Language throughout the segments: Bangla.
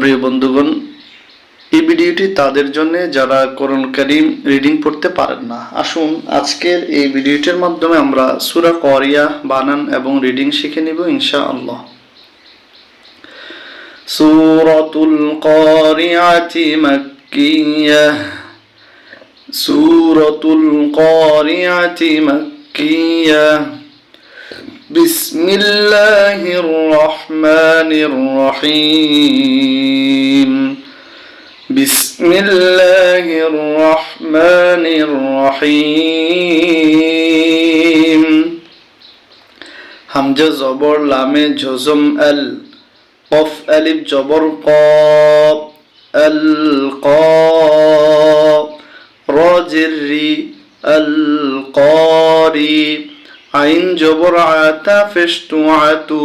প্রিয় বন্ধুগণ, এই ভিডিওটি তাদের জন্য যারা কোরআন কারীম রিডিং পড়তে পারেন না। আসুন আজকের এই ভিডিওটির মাধ্যমে আমরা সূরা কারিয়া বানান এবং রিডিং শিখে নিব ইনশাআল্লাহ। সূরাতুল কারিয়াতি মাক্কিয়াহ। সূরাতুল কারিয়াতি মাক্কিয়াহ। বিসমিল্লাহির রহমানির রহিম। বিসমিল্লাহির রহমানির রহিম। হামজা জবর লামে জজম আল, কফ আলিফ জবর ক, আল ক, র জের রি, আল কারি, আইন জবর আতা ফেশতু আতু,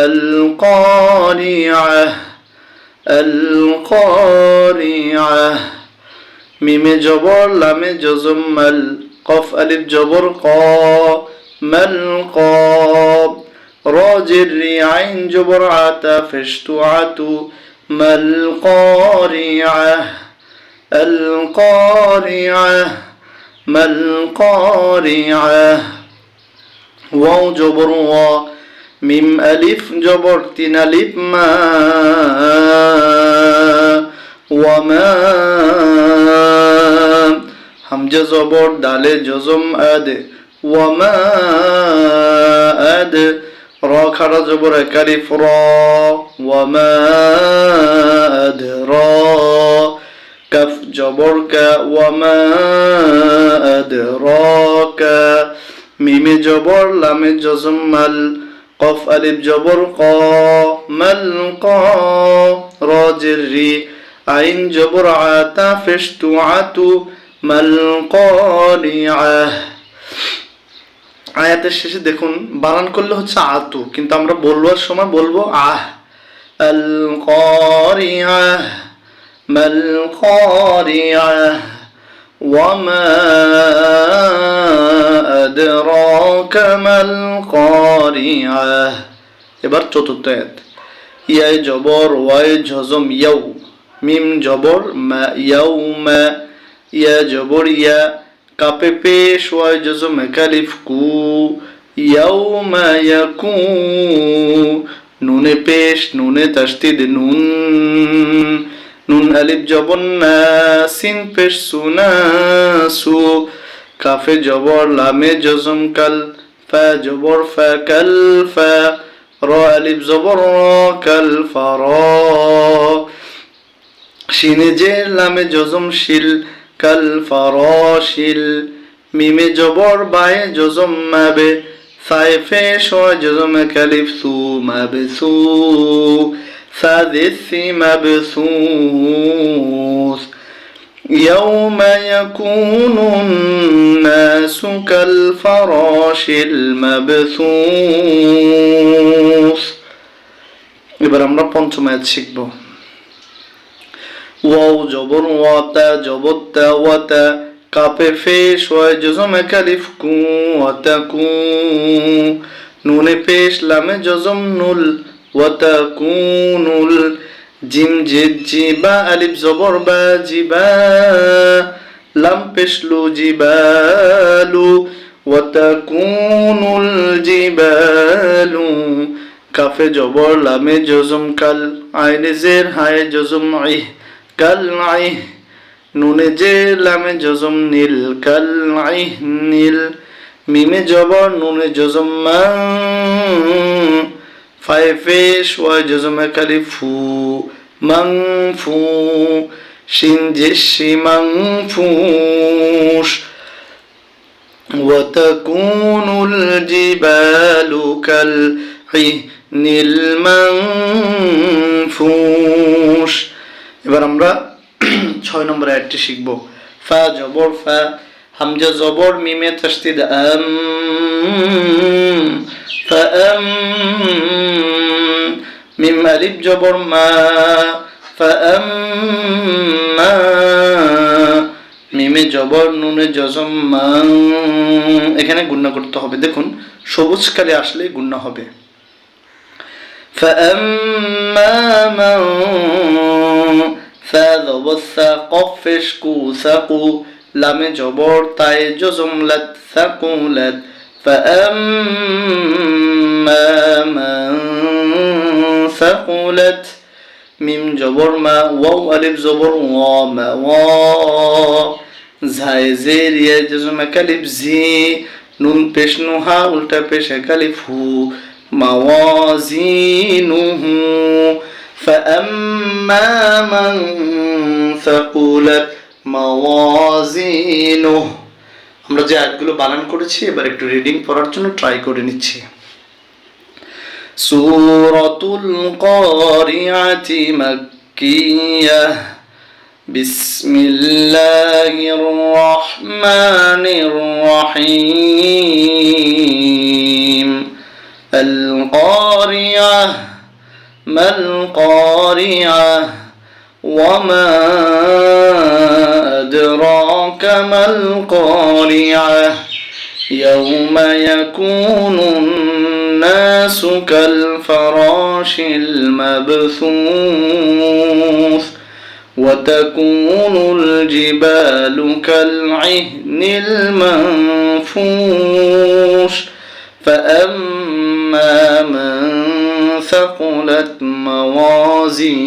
আল কারিআহ, আল কারিআহ। মিমে জবর লামে জজম মাল, কফ আলিফ জবর ক, মাল ক, র জের রি, আইন জবর আতা ফেশতু আতু, মাল কারিআহ, আল কারিআহ, মাল কারিআহ। ওয়াও জবর ওয়া, মিম আলিফ জবর তিন আলিফ মা, ওয়ামা। হামজা জবর দালে জজম আদ, ওয়ামা আদ। র খাড়া জবর এক আলিফ র, ওয়ামা আদ র। কাফ জবর কা, ওয়ামা আদ র কা। মিমে জবর লামে জজম মাল, কফ আলিফ জবর ক, মাল ক, র জের রি, আইন জবর আতা ফেশতু আতু, মাল কারিআহ। আয়াতের শেষে দেখুন বানান করলে হচ্ছে আতু, কিন্তু আমরা বলবার সময় বলবো আহ। আল কারিআহ, মাল কারিআহ, ওয়ামা আদরাকা মাল কারিআহ। এবার চতুর্থ আয়াত। ইয়ায় জবর ওয়ায় জজম ইয়াউ, মিম জবর মা, ইয়াউমা। ইয়া জবর ইয়া, কাপে পেশ ওয়ায় জজম একালিফ কু, ইয়াউমা ইয়াকু। নুনে পেশ নুনে তাসদিদ নুন, নুন আলিফ জবর না, সিন পেশ সুনাসু। কাফে জবর লামে জজম কাল, ফা জবর ফা কাল ফা, র আলিফ জবর র, কাল ফার। শিনে জের লামে জজম শিল, কাল ফারাশিল। মিমে জবর বায়ে জজম মাবে, ফায়ে ফেশ ওয়া জজম কালিফ সু, মাবসু। সাদিসি মাবসুস। ইয়াউমা ইয়াকুনুন নাসু কাল ফারাশিল মাবসুস। এবার আমরা পঞ্চম আয়াত শিখব। ওয়াও জবর ওয়াতা জবর তা ওয়াতা, কাপে পেশ ওয়ায় জজম কালিফ কু, ওয়াতাকু। নুনে পেশ লামে জজম নুল, ওয়াতাকুনুল। জিম জেদ জিবা আলিফ জবর বা, জিবা। লাম পেশ লু, জিবালু, ওয়াতাকুনুল জিবালু। কাফে জবর লামে জজম কাল, আইনে জের হায়ে জজম ইহ, কাল আইহ। নুনে জের লামে জজম নীল, কাল আইহ নীল। মিমে জবর নুনে জজম মা, ফায়ে পেশ ওয়ায় জজম কালিফ ফু, মাংফু। শিন জেশি মাংফুশ। ওয়াতাকুনুল জিবালু কাল ইহনিল মাংফুশ। এবার আমরা 6 নম্বর আয়াতটি শিখব। ফা জবর ফা, হামজা জবর মিমে তাসদিদ আম, ফাআম। মিম আলিফ জবর মা, ফাআম্মা। মিমে জবর নুনে জজম মা। এখানে গুণনা করতে হবে। দেখুন সবুজ কালি আসলে গুণনা হবে। فأما من জবরসা কফ পেশ কু সাকু লামে জবর তায়ে জজম লাত সাকুলাত فأما من ثقلت মিম জবর মা ওয়াও আলিফ জবর ওয়া মা ওয়া ঝাই জের ইয়া জজম কালিফ জি নুন পেশ নুহা উল্টা পেশ কালিফ হু মাওয়াজিনুহু فأما من ثقلت موازينه আমরা যে আয়াতগুলো বানান করেছি এবার একটু রিডিং পড়ার জন্য ট্রাই করে নিচ্ছি সূরাতুল কারিআতি মাক্কিয়াহ বিসমিল্লাহির রহমানির রহিম আল কারিআহ মাল কারিআহ ওয়ামা أدراك ما القارعة يوم يكون الناس كالفراش المبثوث وتكون الجبال كالعهن المنفوش فأما من ثقلت موازينه